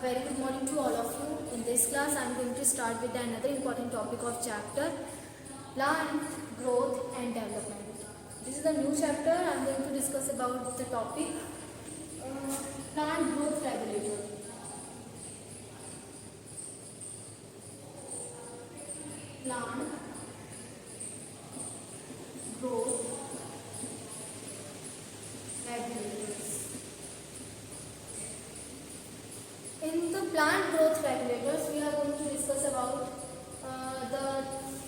very good morning to all of you. In this class, I am going to start with another important topic of chapter plant growth and development. This is a new chapter. I am going to discuss about the topic plant growth regulator. Plant growth regulators. In the plant growth regulators, we are going to discuss about the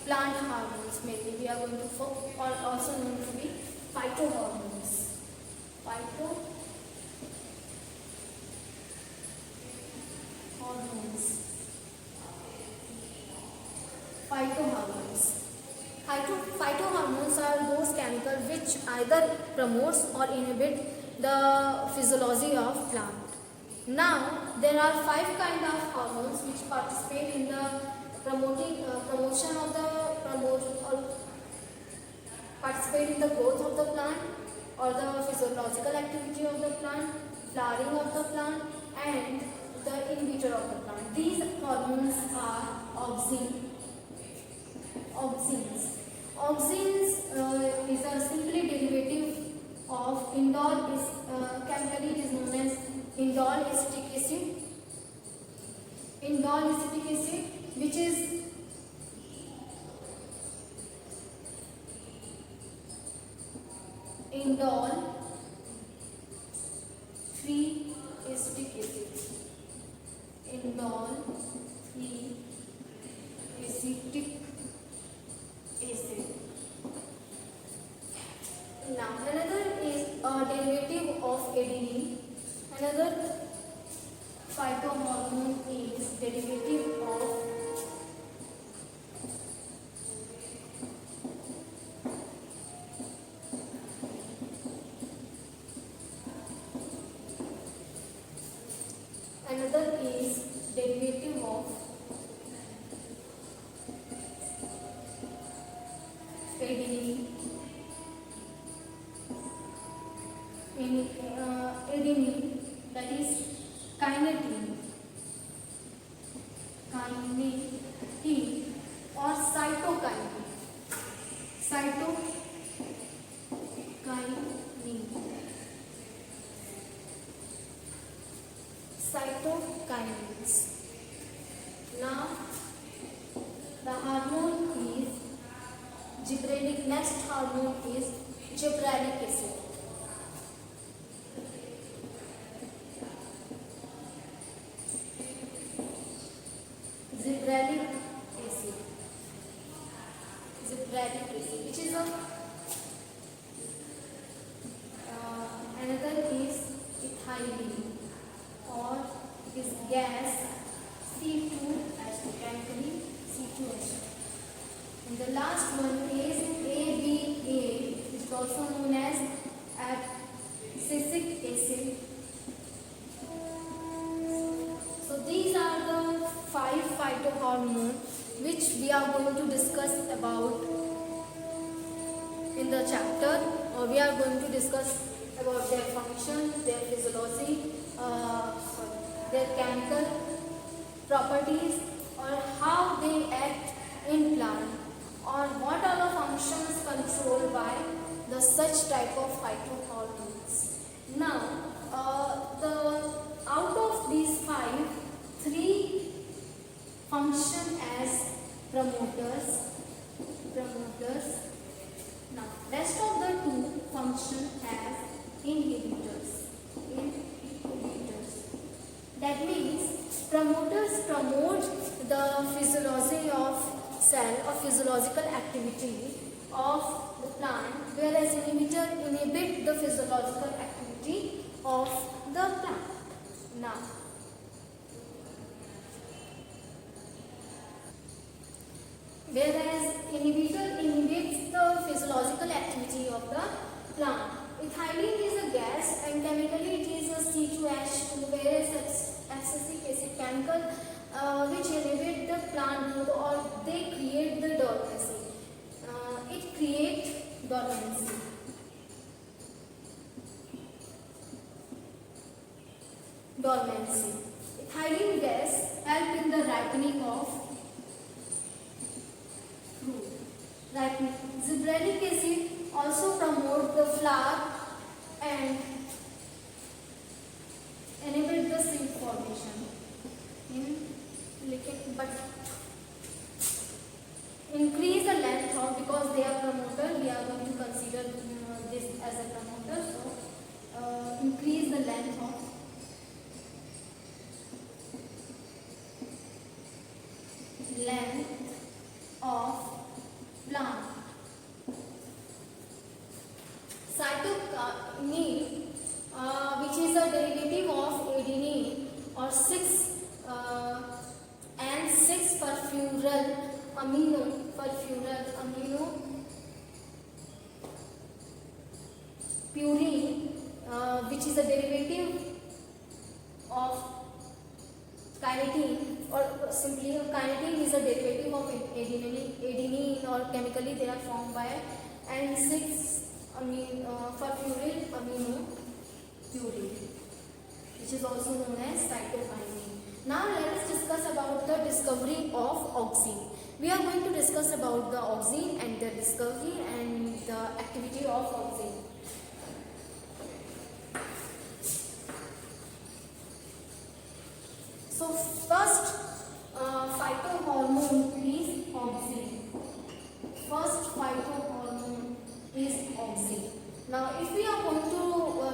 plant hormones. Maybe we are going to also known to be phytohormones. Phytohormones are those chemicals which either promotes or inhibit the physiology of plant. Now, there are 5 kind of hormones which participate in the promotion of the participate in the growth of the plant or the physiological activity of the plant, flowering of the plant, and the inhibitor of the plant. These hormones are auxins. Auxins is a simply derivative of indole. Chemically it is known as indole acetic acid. Indole acetic acid, which is indole 3 acetic acid. Indole 3 acetic acid. Now another is a derivative of adenine. Another phytohormone is derivative of adenine. Adenine, that is kinetin or cytokinin. Cytokinins. Now the hormone is gibberellic. Next hormone is gibberellic acid. Gibberellic acid, which is another is ethylene or is gas C2H2, chemically C2H2. And the last one is ABA, which is also known as abscisic acid. So these are the 5 phytohormones which we are going to discuss about in the chapter, or we are going to discuss about their function, their physiology, their chemical properties, or how they act in plant, or what are the functions controlled by the such type of phytohormones. Now, out of these 5, 3 function as promoters. Now, rest of the 2 function as inhibitors. That means promoters promote the physiology of cell or physiological activity of the plant, whereas inhibitor inhibit the physiological activity of the plant. Now, whereas inhibitor inhibits the physiological activity of the plant. Ethylene is a gas and chemically it is a C2H2, whereas abscisic acid chemical which inhibit the plant growth or they create the dormancy. It creates dormancy. ethylene gas help in the ripening of fruit. Ripening. Gibberellic acid also promote the flower and enable the seed formation. But increase the length of, because they are promoter, we are going to consider this as a promoter. So increase the length of plant. Cytokinine, which is a derivative of adenine or 6-perfluoral amino purine, which is a derivative of carnitine, or simply carnitine is a derivative of adenine, or chemically they are formed by and 6-perfluoral amino purine, which is also known as cytokinine. Now let us discuss about the discovery of auxine. We are going to discuss about the auxine and the discovery and the activity of auxine. So first phytohormone is auxine. First phytohormone is auxine. Now if we are going to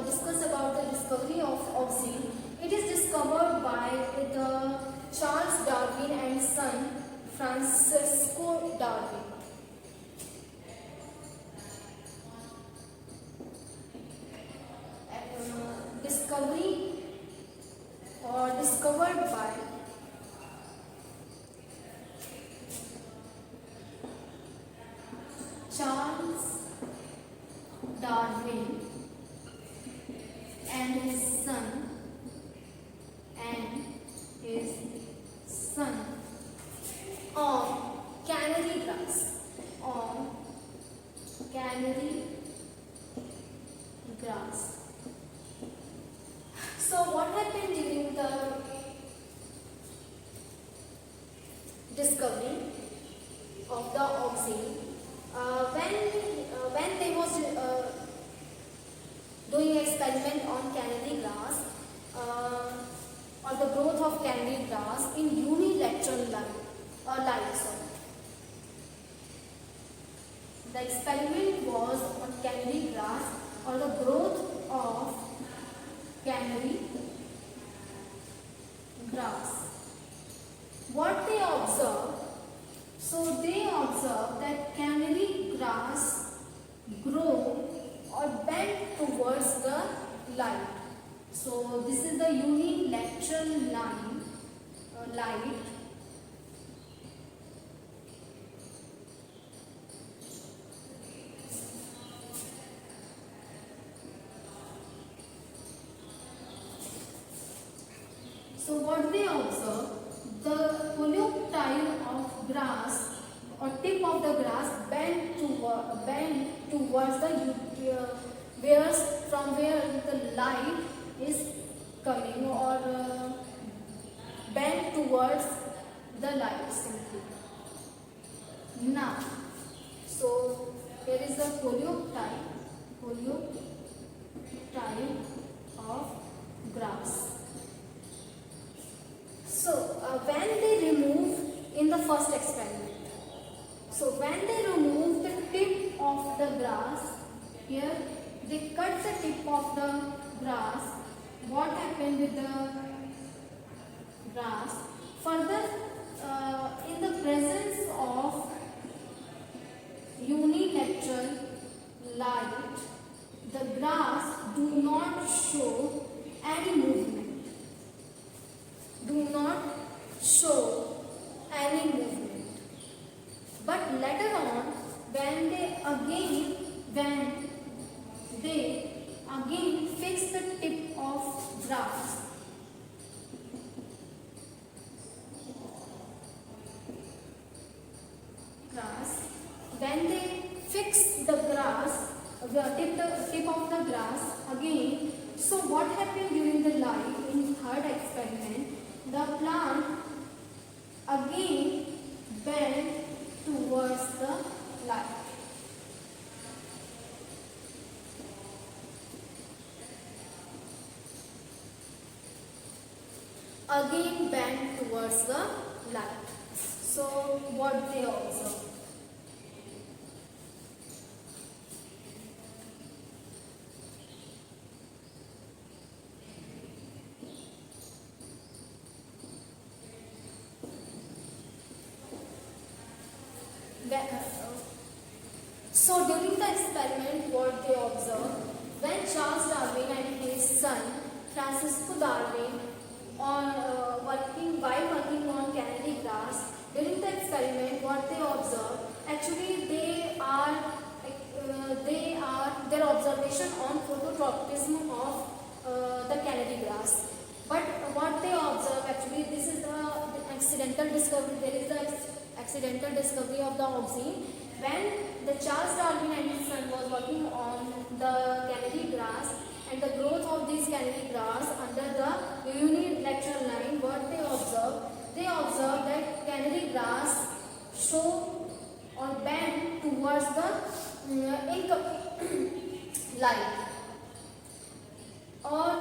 discuss about the discovery of auxine, it is discovered by the Charles Darwin and son Francisco Darwin. Discovered by Charles Darwin and his son on canary grass. So what happened during the discovery of the auxine? When they was doing experiment on canary grass, or the growth of canary grass in unilateral light. The experiment was on canary grass, or the growth of canary grass. What they observed? So they observed that canary grass grow or bend towards the light. So this is the unilateral light. So what they observe, the coleoptile of grass or tip of the grass bend towards the from where the light is coming, or bend towards the light simply. Now, so here is the coleoptile of grass. So when they remove in the first experiment, so when they remove the tip of the grass, here they cut the tip of the grass, what happened with the grass? Further, in the presence of unilateral light, the grass do not show any movement. But later on, when they again fix the tip of grass, when they fix the tip of the grass again, so what happened during the light in third experiment? again bend towards the light. So what they observe? So during the experiment, what they observed, when Charles Darwin and his son Francisco Darwin while working on canary grass, during the experiment, what they observed, actually their observation on phototropism of the canary grass. But what they observe, actually, this is the accidental discovery. There is the accidental discovery of the auxine. When the Charles Darwin and his son was working on the canary grass and the growth of these canary grass under the unilateral line, what they observed that canary grass show or bend towards the light. Or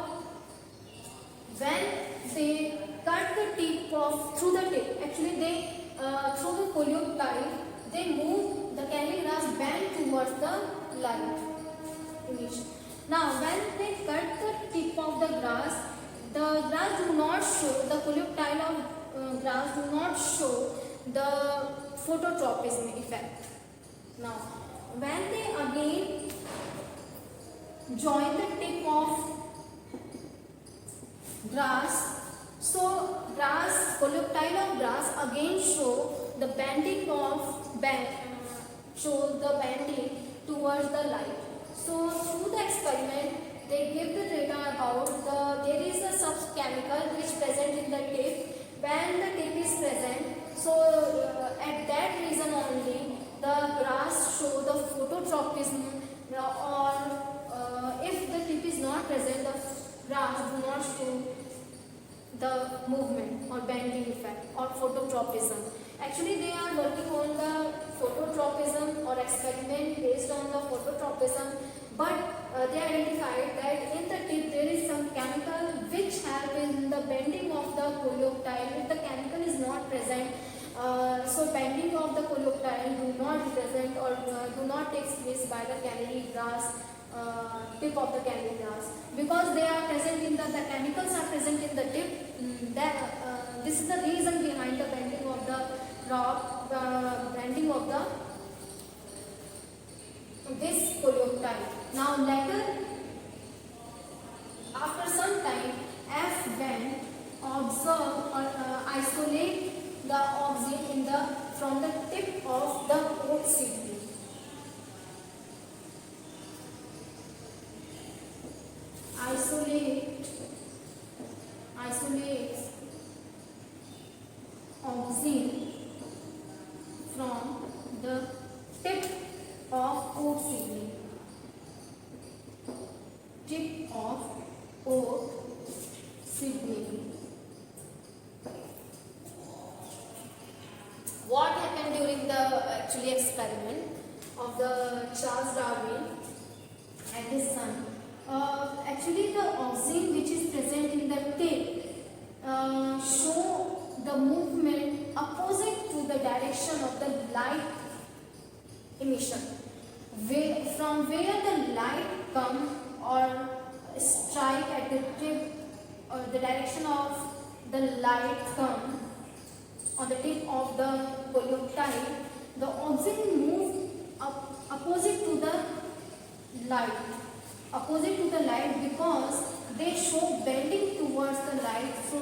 when they cut the tip of through the tip, actually they through the coleoptile, they move the canary grass bend towards the light image. Now when they cut the tip of the grass do not show, the coleoptile of grass do not show the phototropism effect. Now when they again join the tip of grass, so coleoptile of grass again show the bending towards the light. So through the experiment, they give the data about there is a subchemical which present in the tip. When the tip is present, so at that reason only the grass show the phototropism, or if the tip is not present, the grass do not show the movement or bending effect or phototropism. Actually, they are working on the phototropism or experiment based on the phototropism, but they identified that in the tip there is some chemical which help in the bending of the coleoptile. If the chemical is not present, so bending of the coleoptile do not present or do not take place by the canary grass tip of the canary grass, because they are present in the chemicals are present in the tip. This is the reason behind the bending of the rock, bending of this coleoptile. Now later, after some time, F. Venn observe or isolate the auxine from the tip of the oat seedling. Isolates auxine from the tip of oat seedling. Tip of oat seedling. What happened during the experiment of the Charles Darwin and his son? Actually, the auxine which is present in the tip show the movement opposite to the direction of the light emission. From where the light come or strike at the tip, or the direction of the light come on the tip of the coleoptile, the auxine move opposite to the light. Because they show bending towards the light, so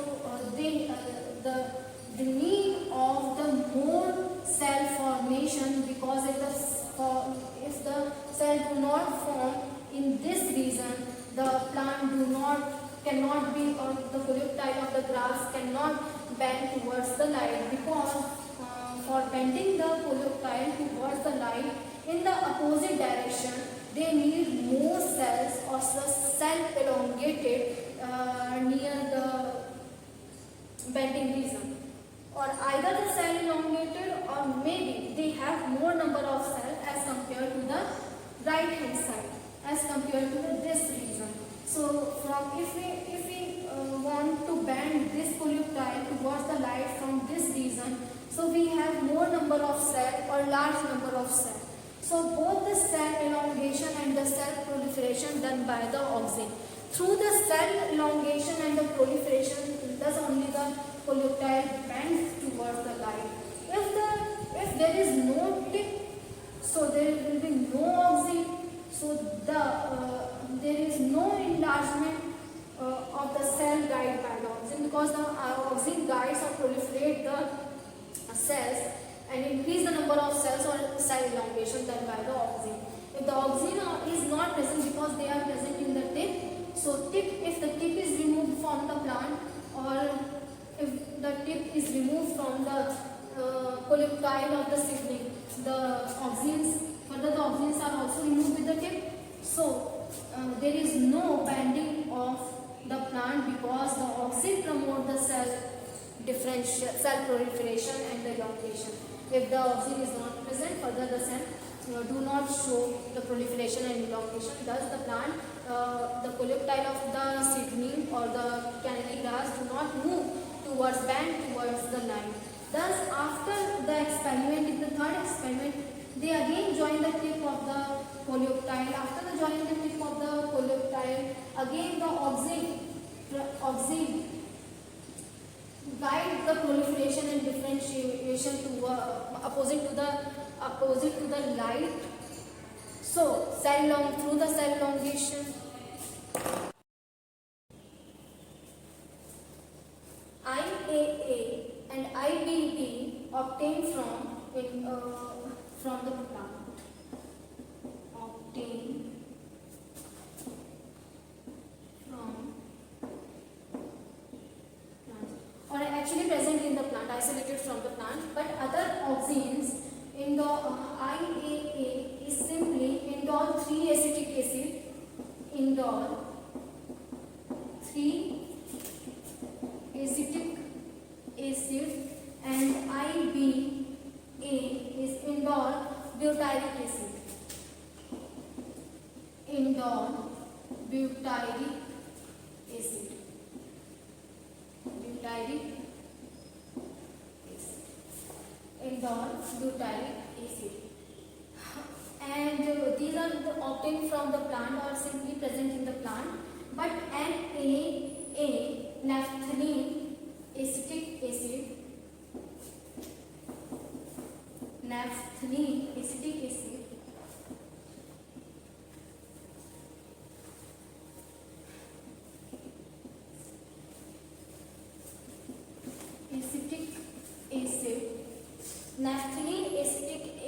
the need of the more cell formation, because if the cell do not form in this region, the plant cannot be, or the coleoptile of the grass cannot bend towards the light, because for bending the coleoptile towards the light in the opposite direction, they need more cells or cell elongated near the bending region, or either the cell elongated, or maybe they have more number of cells as compared to the right hand side, as compared to this region. So if we want to bend this coleoptile So we have more number of cell or large number of cell. So both the cell elongation and the cell proliferation done by the auxin. Through the cell elongation and the proliferation, thus only the polypeptide bends towards the light. If there is no tip, so there will be no auxin. So there is no enlargement of the cell guide by the auxin, because the auxin guides or proliferate the cells and increase the number of cells or cell elongation done by the auxin. If the auxin is not present because they are present in the tip, so if the tip is removed from the plant, or if the tip is removed from the polypeptide of the seedling, the auxins are also removed with the tip. So there is no bending of the plant because the auxin promote the cell proliferation and the elongation. If the auxin is not present, further the cell do not show the proliferation and elongation. Thus the plant, the polypeptide of the seedling or the canary grass do not move bend towards the line. Thus after the experiment, in the third experiment, they again join the tip of the polypeptide. After the joining the tip of the polypeptide, again the auxin guide the proliferation and differentiation to opposite to the light. So through the cell elongation, IAA and IBB obtained from the plant. Obtained from plant, or actually present in the plant, isolated from the plant. But other auxins in the IAA is simply indole 3-acetic acid, indole 3-acetic acid, and IBA is indole butyric acid. Indole butyric acid. Indole butyric acid. And these are obtained from the plant or simply present in the plant. But NAA, naphthalene acetic acid, naphthalene acetic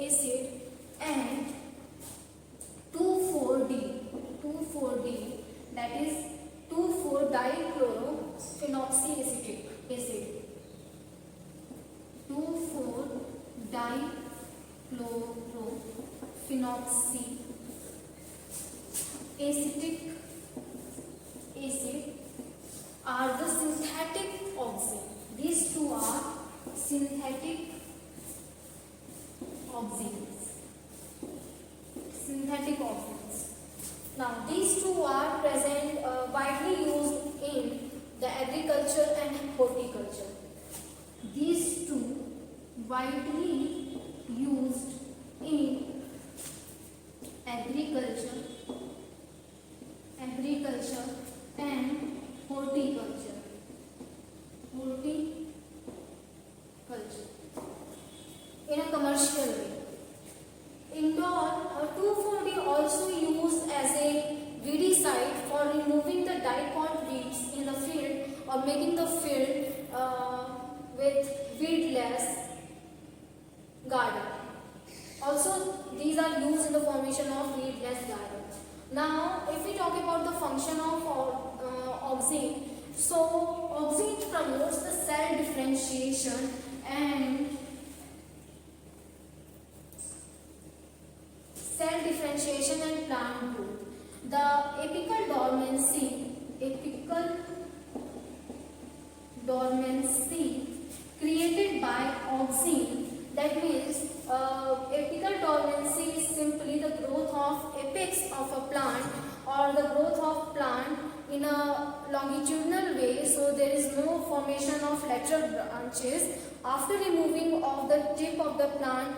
acid and 2,4-D, that is 2,4-dichlorophenolic acid. 2,4-dichlorophenolic acetic acid are the synthetic auxin. These two are synthetic auxins. Now these two are present, widely used in the agriculture and horticulture. These two widely used in agriculture and horticulture. In a commercial way. Indole 2,4-D also used as a weedicide for removing the dicot weeds in the field or making the field with weedless garden. Also, these are used in the formation of weedless garden. Now, if we talk about the function of auxin, so auxin promotes the cell differentiation and plant growth. The apical dormancy created by auxin, that means apical dormancy is simply the growth of apex of a plant or the growth of plant in a longitudinal way, so there is no formation formation of lateral branches. After removing of the tip of the plant,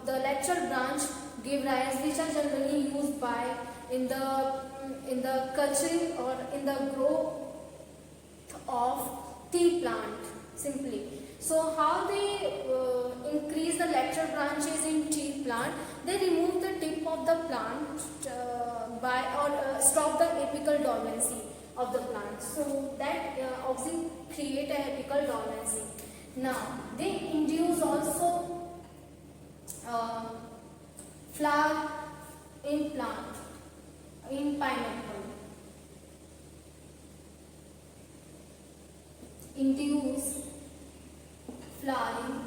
the lateral branch give rise, which are generally used by in the culturing or in the growth of tea plant simply. So how they increase the lateral branches in tea plant? They remove the tip of the plant by or stop the apical dormancy of the plant. So that auxin create a apical dormancy. Now they induce also flower in plant, in pineapple. Induce flowering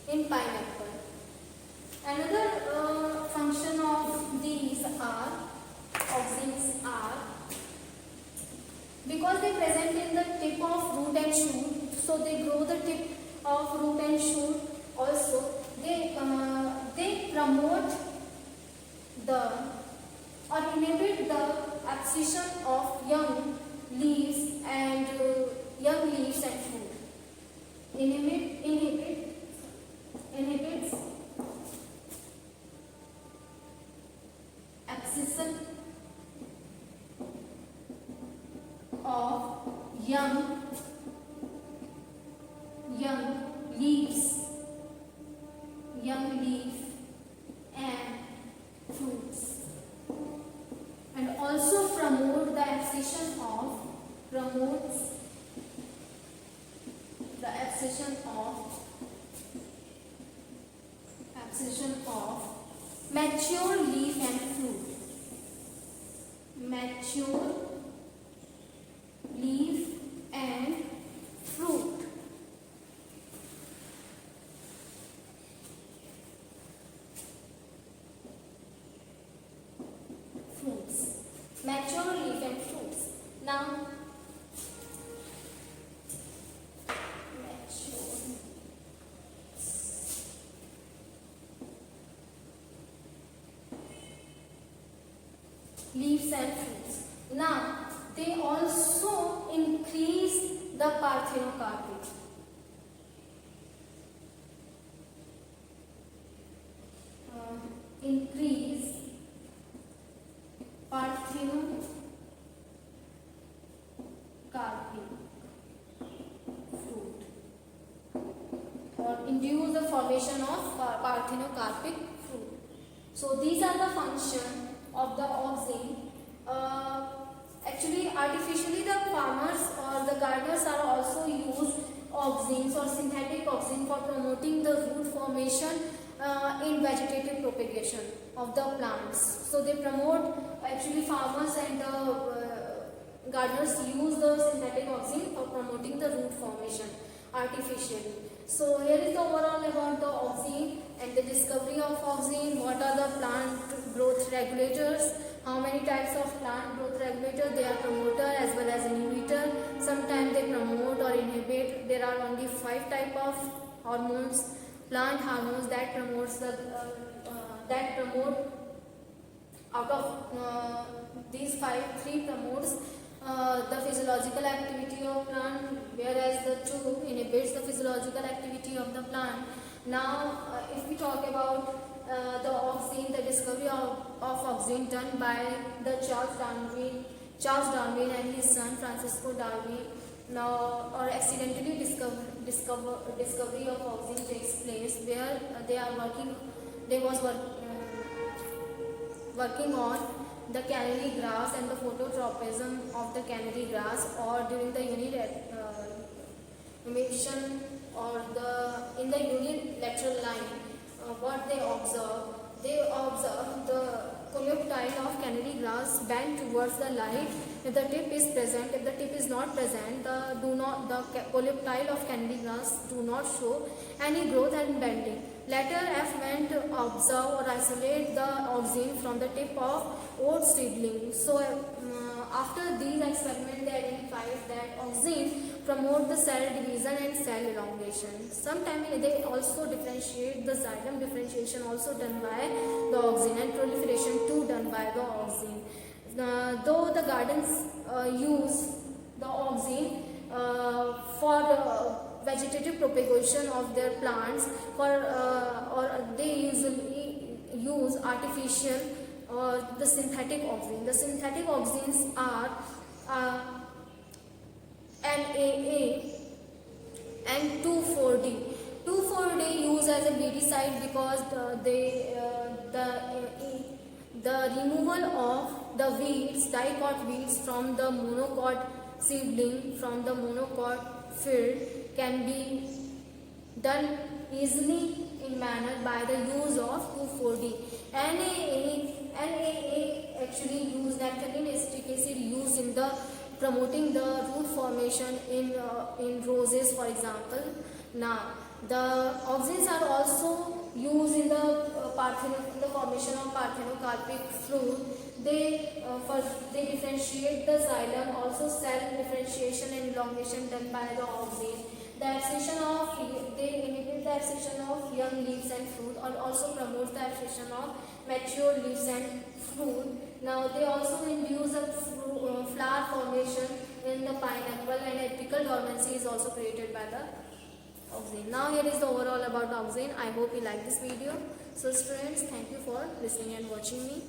in pineapple. Another function of these are auxins are, because they present in the tip of root and shoot, so they grow the tip of root and shoot. Also, they promote the or inhibit the abscission of young leaves and fruit. Inhibits abscission of young leaves and fruits, and also promotes the abscission of mature leaf and fruit. Mature leaf and fruit. Fruits. Mature leaf and fruits. Now, leaves and fruits. Now, they also increase the parthenocarpy. Increase parthenocarpy fruit, or induce the formation of parthenocarpic fruit. So these are the function of the auxin. Actually, artificially the farmers or the gardeners are also use auxins or synthetic auxin for promoting the root formation in vegetative propagation of the plants. So they promote, actually farmers and the gardeners use the synthetic auxin for promoting the root formation artificially. So here is the overall about the auxin and the discovery of auxin. What are the plant growth regulators? How many types of plant growth regulators? They are promoter as well as inhibitor. Sometimes they promote or inhibit. There are only 5 types of hormones, plant hormones that promotes the out of these 3 promotes the physiological activity of plant, whereas the 2 inhibits the physiological activity of the plant. Now, if we talk about the auxin, the discovery of auxin done by the Charles Darwin and his son Francisco Darwin. Now, or accidentally discovery of auxin takes place where they was working on the canary grass and the phototropism of the canary grass, or during the emission or in the unilateral line. What they observe the coleoptile of canary grass bend towards the light. If the tip is present, if the tip is not present, the coleoptile of canary grass do not show any growth and bending. Later, F went to observe or isolate the auxin from the tip of oat seedling. So, after these experiments, they identified that auxin promote the cell division and cell elongation. Sometimes they also differentiate the xylem differentiation also done by the auxin, and proliferation propagation too done by the auxin. Though the gardens use the auxin for vegetative propagation of their plants, or they usually use artificial or the synthetic auxin. The synthetic auxins are NAA and 2,4-D. 2,4-D used as a weedicide because the removal of the weeds, dicot weeds from the monocot seedling, from the monocot field, can be done easily in manner by the use of 2,4-D. NAA actually used, naphthalene acetic acid used in the promoting the root formation in roses, for example. Now, the auxins are also used in the formation of parthenocarpic fruit. They differentiate the xylem, also cell differentiation and elongation done by the auxin. They inhibit the abscission of young leaves and fruit, or also promote the abscission of mature leaves and fruit. Now they also induce a flower formation in the pineapple, and apical dormancy is also created by the auxin. Now here is the overall about auxin. I hope you like this video. So students, thank you for listening and watching me.